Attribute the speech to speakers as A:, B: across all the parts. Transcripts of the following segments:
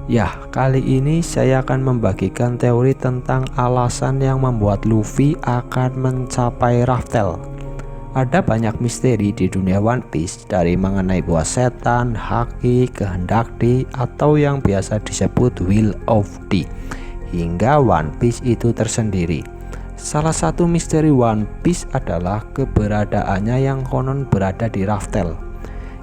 A: Ya, kali ini saya akan membagikan teori tentang alasan yang membuat Luffy akan mencapai Raftel. Ada banyak misteri di dunia One Piece, dari mengenai buah setan, haki, kehendak di, atau yang biasa disebut Will of the, hingga One Piece itu tersendiri. Salah satu misteri One Piece adalah keberadaannya yang konon berada di Raftel,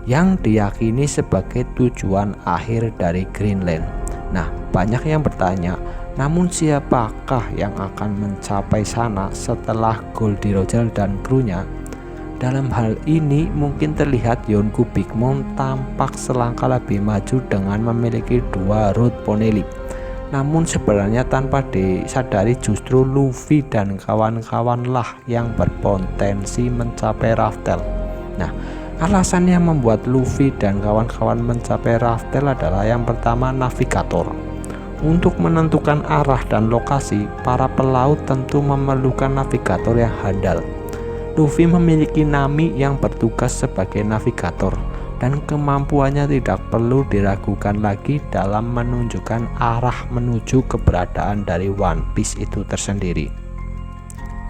A: yang diyakini sebagai tujuan akhir dari Greenland. Nah, banyak yang bertanya, namun siapakah yang akan mencapai sana setelah Goldie Roger dan krunya? Dalam hal ini mungkin terlihat Yonko Big Mom tampak selangkah lebih maju dengan memiliki 2 Road Poneglyph. Namun sebenarnya tanpa disadari justru Luffy dan kawan-kawanlah yang berpotensi mencapai Raftel. Nah, alasan yang membuat Luffy dan kawan-kawan mencapai Raftel adalah yang pertama, navigator. Untuk menentukan arah dan lokasi, para pelaut tentu memerlukan navigator yang handal. Luffy memiliki Nami yang bertugas sebagai navigator, dan kemampuannya tidak perlu diragukan lagi dalam menunjukkan arah menuju keberadaan dari One Piece itu tersendiri.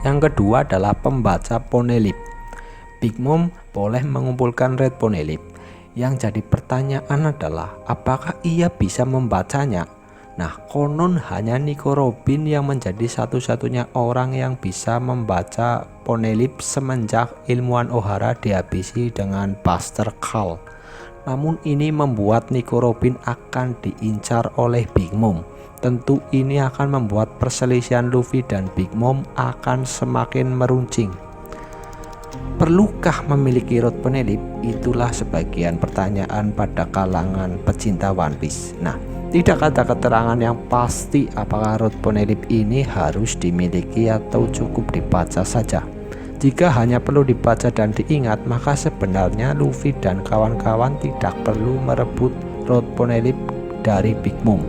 A: Yang kedua adalah pembaca Poneglyph. Big Mom boleh mengumpulkan Red Poneglyph. Yang jadi pertanyaan adalah apakah ia bisa membacanya? Nah, konon hanya Nico Robin yang menjadi satu-satunya orang yang bisa membaca Poneglyph semenjak ilmuwan Ohara dihabisi dengan Buster Call. Namun ini membuat Nico Robin akan diincar oleh Big Mom. Tentu ini akan membuat perselisihan Luffy dan Big Mom akan semakin meruncing. Perlukah memiliki Road Poneglyph? Itulah sebagian pertanyaan pada kalangan pecinta One Piece. Nah, tidak ada keterangan yang pasti apakah Road Poneglyph ini harus dimiliki atau cukup dibaca saja. Jika hanya perlu dibaca dan diingat, maka sebenarnya Luffy dan kawan-kawan tidak perlu merebut Road Poneglyph dari Big Mom.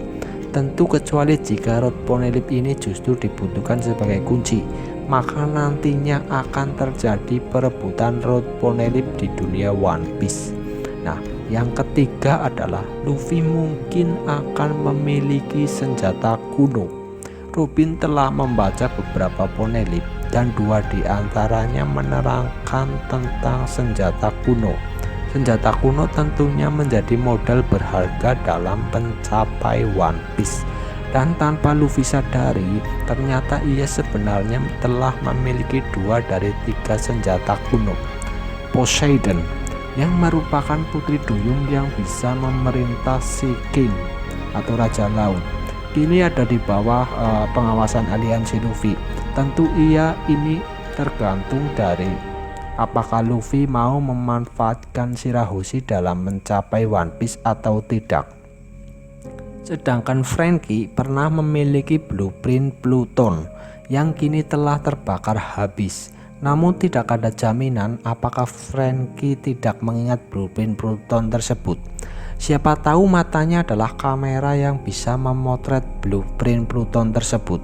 A: Tentu kecuali jika Road Poneglyph ini justru dibutuhkan sebagai kunci, maka nantinya akan terjadi perebutan Road Poneglyph di dunia One Piece. Nah, yang ketiga adalah Luffy mungkin akan memiliki senjata kuno. Robin telah membaca beberapa Poneglyph dan 2 diantaranya menerangkan tentang senjata kuno. Senjata kuno tentunya menjadi modal berharga dalam mencapai One Piece. Dan tanpa Luffy sadari, ternyata ia sebenarnya telah memiliki 2 dari 3 senjata kuno. Poseidon, yang merupakan putri duyung yang bisa memerintah Sea King atau Raja Laut, kini ada di bawah pengawasan aliansi Luffy. Tentu ini tergantung dari apakah Luffy mau memanfaatkan Shirahoshi dalam mencapai One Piece atau tidak. Sedangkan Franky pernah memiliki blueprint Pluton yang kini telah terbakar habis. Namun tidak ada jaminan apakah Franky tidak mengingat blueprint Pluton tersebut. Siapa tahu matanya adalah kamera yang bisa memotret blueprint Pluton tersebut.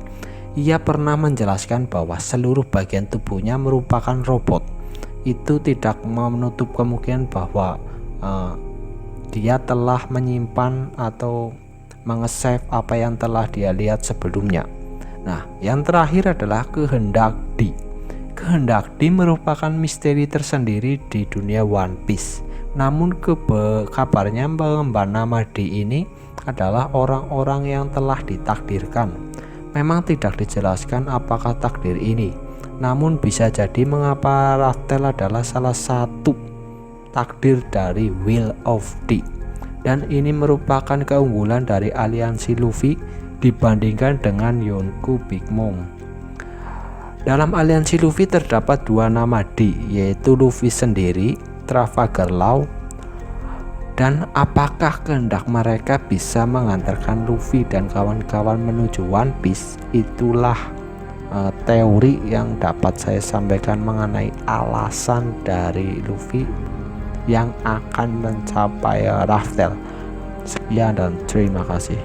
A: Ia pernah menjelaskan bahwa seluruh bagian tubuhnya merupakan robot. Itu tidak menutup kemungkinan bahwa dia telah menyimpan atau mengesave apa yang telah dia lihat sebelumnya. Nah, yang terakhir adalah kehendak di. Kehendak di merupakan misteri tersendiri di dunia One Piece. Namun kabarnya pengemban nama di ini adalah orang-orang yang telah ditakdirkan. Memang tidak dijelaskan apakah takdir ini, namun bisa jadi mengapa Raftel adalah salah satu takdir dari Will of the. Dan ini merupakan keunggulan dari aliansi Luffy dibandingkan dengan Yonko Big Mom. Dalam aliansi Luffy terdapat 2 nama D, yaitu Luffy sendiri, Trafalgar Law, dan apakah kehendak mereka bisa mengantarkan Luffy dan kawan-kawan menuju One Piece? Itulah teori yang dapat saya sampaikan mengenai alasan dari Luffy yang akan mencapai Raftel. Sekian dan terima kasih.